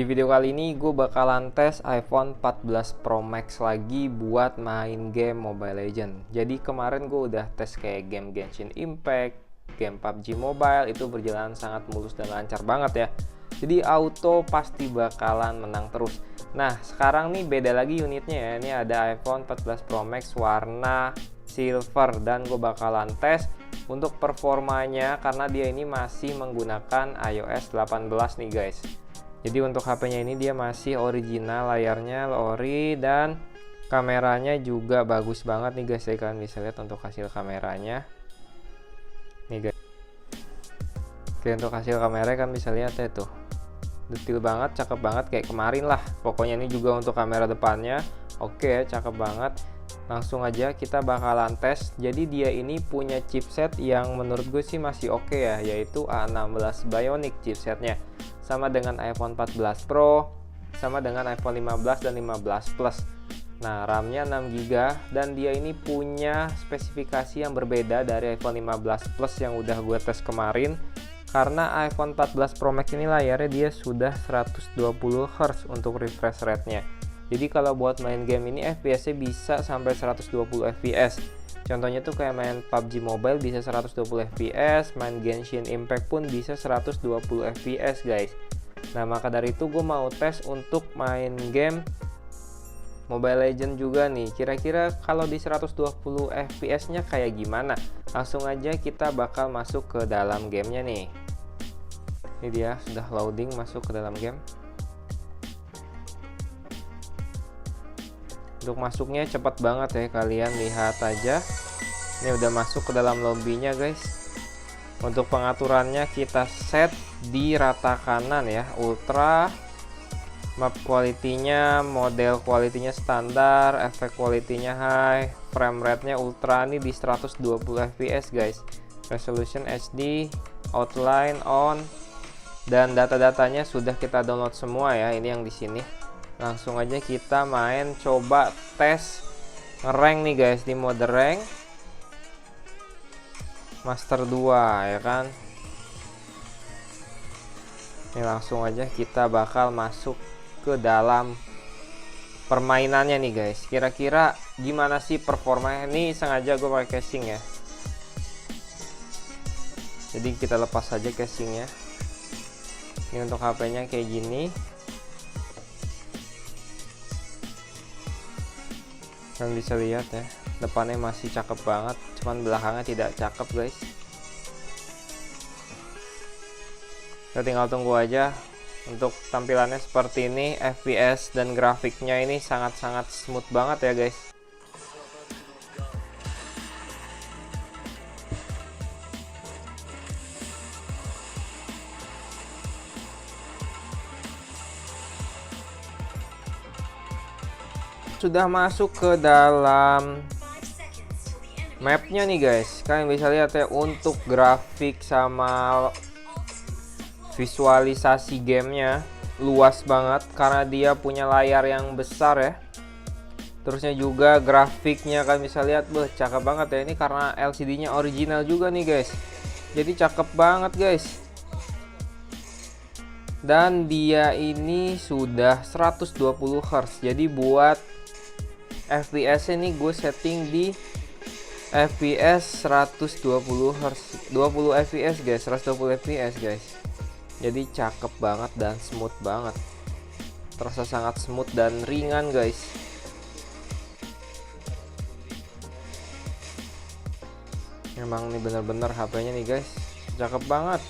Di video kali ini gue bakalan tes iPhone 14 Pro Max lagi buat main game Mobile Legends. Jadi kemarin gue udah tes kayak game Genshin Impact, game PUBG Mobile, itu berjalan sangat mulus dan lancar banget ya. Jadi auto pasti bakalan menang terus. Nah sekarang nih beda lagi unitnya ya. Ini ada iPhone 14 Pro Max warna silver dan gue bakalan tes untuk performanya karena dia ini masih menggunakan iOS 18 nih guys. Jadi untuk HP-nya ini dia masih original, layarnya ori dan kameranya juga bagus banget nih guys. Ya kalian bisa lihat untuk hasil kameranya. Nih guys. Oke, untuk hasil kamera kan bisa lihat ya tuh. Detail banget, cakep banget kayak kemarin lah. Pokoknya ini juga untuk kamera depannya. Oke, cakep banget. Langsung aja kita bakalan tes. Jadi dia ini punya chipset yang menurut gue sih masih oke ya, yaitu A16 Bionic chipsetnya. Sama dengan iPhone 14 Pro, sama dengan iPhone 15 dan 15 Plus. Nah, RAM-nya 6GB dan dia ini punya spesifikasi yang berbeda dari iPhone 15 Plus yang udah gue tes kemarin. Karena iPhone 14 Pro Max ini layarnya dia sudah 120Hz untuk refresh rate-nya. Jadi kalau buat main game ini FPS-nya bisa sampai 120 fps. Contohnya tuh kayak main PUBG Mobile bisa 120 fps, main Genshin Impact pun bisa 120 fps guys. Nah maka dari itu gue mau tes untuk main game Mobile Legends juga nih. Kira-kira kalau di 120 fps nya kayak gimana? Langsung aja kita bakal masuk ke dalam gamenya nih. Ini dia sudah loading masuk ke dalam game. Untuk masuknya cepat banget ya, kalian lihat aja. Ini udah masuk ke dalam lobbynya guys. Untuk pengaturannya kita set di rata kanan ya, ultra. Map quality-nya, model quality-nya standar, efek quality-nya high, frame rate-nya ultra nih di 120 fps guys. Resolution HD, outline on, dan data-datanya sudah kita download semua ya. Ini yang di sini. Langsung aja kita main, coba tes ngerank nih guys di mode rank Master 2 ya kan. Ini langsung aja kita bakal masuk ke dalam permainannya nih guys. Kira-kira gimana sih performanya? Ini sengaja gue pakai casing ya. Jadi kita lepas saja casingnya. Ini untuk HP-nya kayak gini. Kalian bisa lihat ya, depannya masih cakep banget, cuman belakangnya tidak cakep guys. Kita tinggal tunggu aja. Untuk tampilannya seperti ini, FPS dan grafiknya ini sangat-sangat smooth banget ya guys. Sudah masuk ke dalam mapnya nih guys. Kalian bisa lihat ya, untuk grafik sama visualisasi gamenya luas banget karena dia punya layar yang besar ya. Terusnya juga grafiknya kalian bisa lihat, cakep banget ya. Ini karena LCD nya original juga nih guys, jadi cakep banget guys. Dan dia ini sudah 120Hz. Jadi buat FPS ini gue setting di FPS 120Hz, 20 fps guys, 120 fps guys. Jadi cakep banget dan smooth banget. Terasa sangat smooth dan ringan guys. Memang nih bener-bener HP-nya nih guys, cakep banget.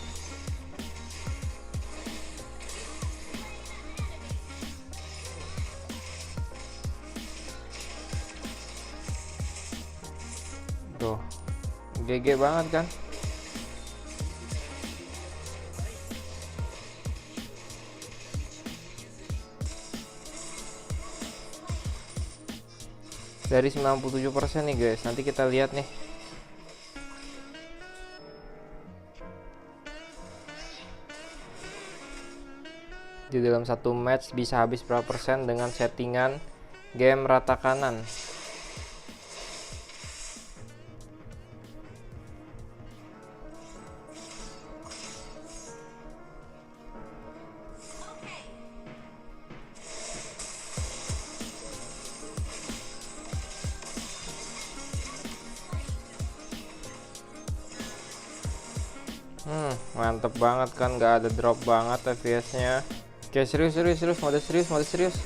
Tuh, GG banget kan. Dari 97% nih guys. Nanti kita lihat nih. Di dalam satu match bisa habis berapa persen dengan settingan game rata kanan. Mantep banget kan, nggak ada drop banget FPS-nya. Oke, serius, mode serius. Mode serius.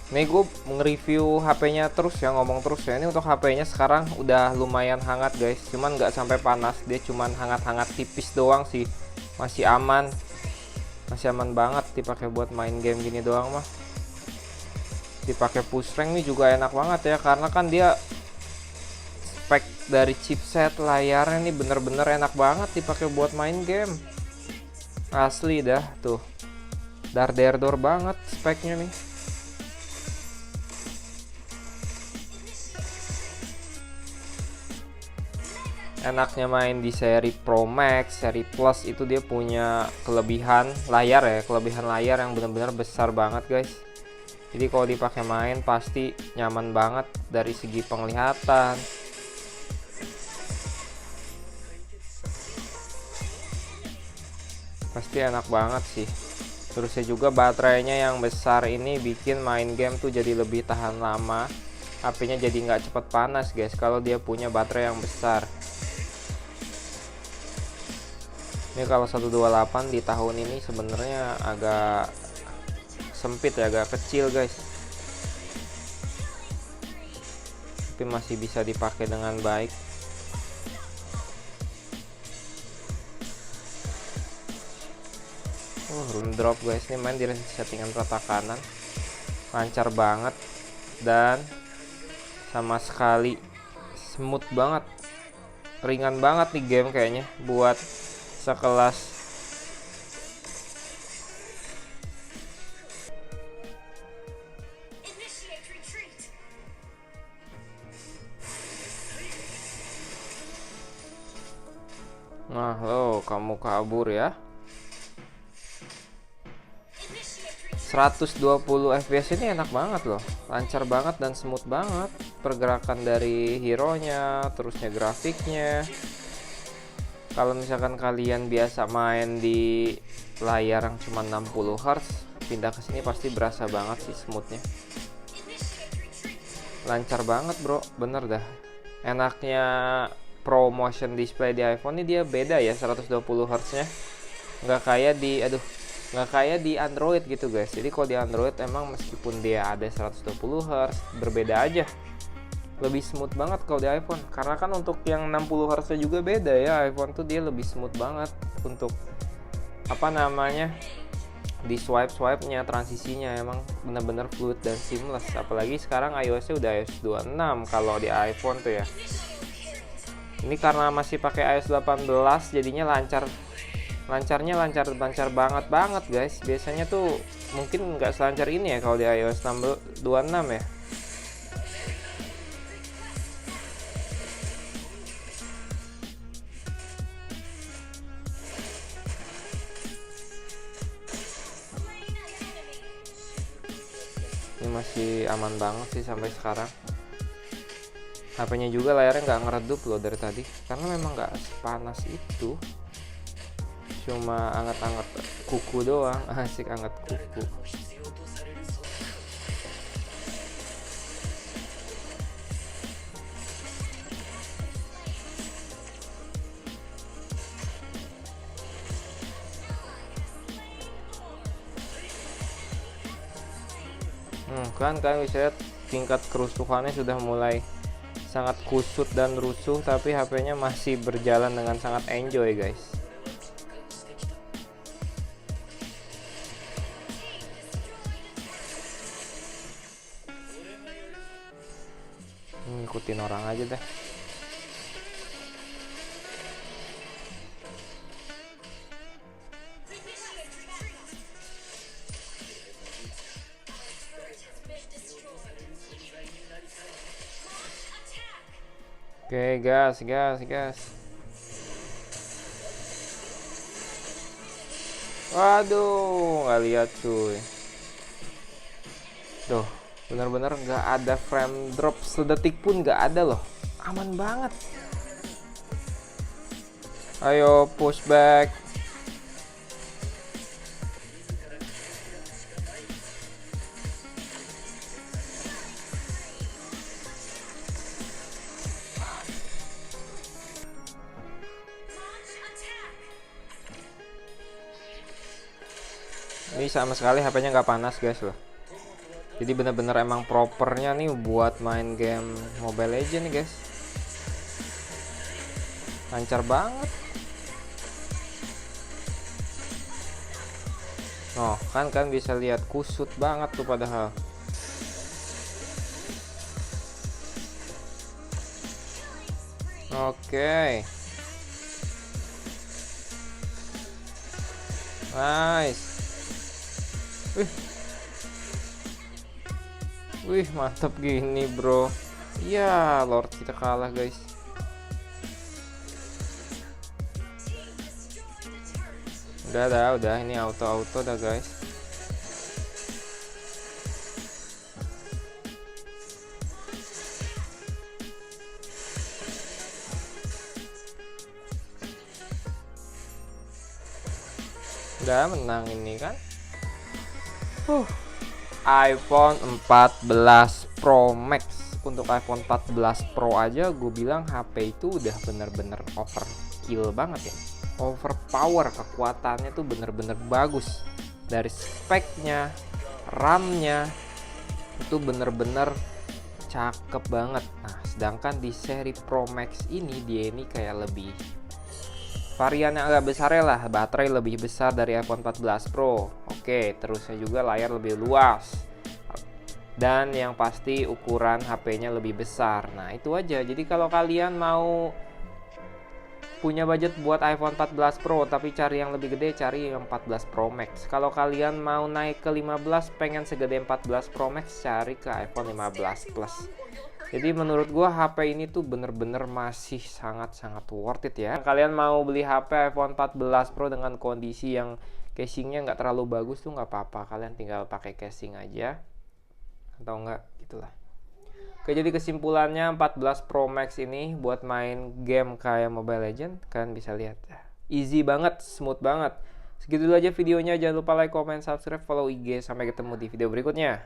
Nih gue nge-review HP-nya terus ya, ngomong terus ya. Ini untuk HP-nya sekarang udah lumayan hangat guys, cuman nggak sampai panas, dia cuman hangat-hangat tipis doang sih. Masih aman banget dipakai buat main game gini doang mah. Dipakai push rank nih juga enak banget ya, karena kan dia spek dari chipset layarnya nih bener-bener enak banget dipakai buat main game. Asli dah tuh, dar-der-dor banget speknya nih. Enaknya main di seri Pro Max, seri Plus itu dia punya kelebihan layar ya, yang benar-benar besar banget guys. Jadi kalau dipakai main pasti nyaman banget dari segi penglihatan. Pasti enak banget sih. Terusnya juga baterainya yang besar ini bikin main game tuh jadi lebih tahan lama. HP-nya jadi nggak cepet panas guys kalau dia punya baterai yang besar. Ini kalau 128 di tahun ini sebenarnya agak sempit ya, agak kecil guys. Tapi masih bisa dipakai dengan baik. Rune drop guys, ini main di settingan rata kanan. Lancar banget dan sama sekali smooth banget. Ringan banget nih game kayaknya buat sekelas nah lo kamu kabur ya. 120 fps ini enak banget loh, lancar banget dan smooth banget pergerakan dari hero nya, terusnya grafiknya. Kalau misalkan kalian biasa main di layar yang cuma 60 Hz, pindah ke sini pasti berasa banget sih smoothnya. Lancar banget bro, bener dah. Enaknya Pro Motion Display di iPhone ini dia beda ya 120 Hz nya. Nggak kayak di Android gitu guys. Jadi kalau di Android emang meskipun dia ada 120 Hz, berbeda aja. Lebih smooth banget kalau di iPhone, karena kan untuk yang 60 Hz juga beda ya. iPhone tuh dia lebih smooth banget untuk di swipe-nya, transisinya emang bener-bener fluid dan seamless. Apalagi sekarang iOS-nya udah iOS 26 kalau di iPhone tuh ya. Ini karena masih pakai iOS 18 jadinya lancarnya lancar banget guys. Biasanya tuh mungkin nggak selancar ini ya kalau di iOS 26 ya. Ini masih aman banget sih sampai sekarang. HP-nya juga layarnya nggak ngeredup loh dari tadi, karena memang nggak sepanas itu, cuma anget-anget kuku doang. Asik anget kuku. Kan kalian bisa lihat tingkat kerusuhannya sudah mulai sangat kusut dan rusuh, tapi HP-nya masih berjalan dengan sangat enjoy guys. Ngikutin orang aja deh. Oke, gas. Waduh, nggak lihat cuy. Tuh, bener-bener nggak ada frame drop sedetik pun nggak ada loh. Aman banget. Ayo push back. Ini sama sekali HP-nya nggak panas guys loh. Jadi bener-bener emang propernya nih buat main game Mobile Legends nih guys. Lancar banget. Oh kan bisa lihat kusut banget tuh padahal. Oke. Nice. Wih, mantap gini bro. Ya Lord, kita kalah guys. Udah ini auto dah guys. Udah menang ini kan. iPhone 14 Pro Max. Untuk iPhone 14 Pro aja gue bilang HP itu udah bener-bener overkill banget ya. Overpower, kekuatannya tuh bener-bener bagus. Dari speknya, RAM-nya itu bener-bener cakep banget. Nah sedangkan di seri Pro Max ini dia ini kayak lebih varian yang agak besar ya lah, baterai lebih besar dari iPhone 14 Pro. Oke, terusnya juga layar lebih luas. Dan yang pasti ukuran HP-nya lebih besar. Nah, itu aja. Jadi kalau kalian mau punya budget buat iPhone 14 Pro tapi cari yang lebih gede, cari yang 14 Pro Max. Kalau kalian mau naik ke 15 pengen segede 14 Pro Max, cari ke iPhone 15 Plus. Jadi menurut gua HP ini tuh bener-bener masih sangat-sangat worth it ya. Kalian mau beli HP iPhone 14 Pro dengan kondisi yang casingnya nggak terlalu bagus tuh nggak apa-apa. Kalian tinggal pakai casing aja atau enggak gitulah. Oke, jadi kesimpulannya 14 Pro Max ini buat main game kayak Mobile Legends kalian bisa lihat easy banget, smooth banget. Segitu aja videonya, jangan lupa like, comment, subscribe, follow IG. Sampai ketemu di video berikutnya.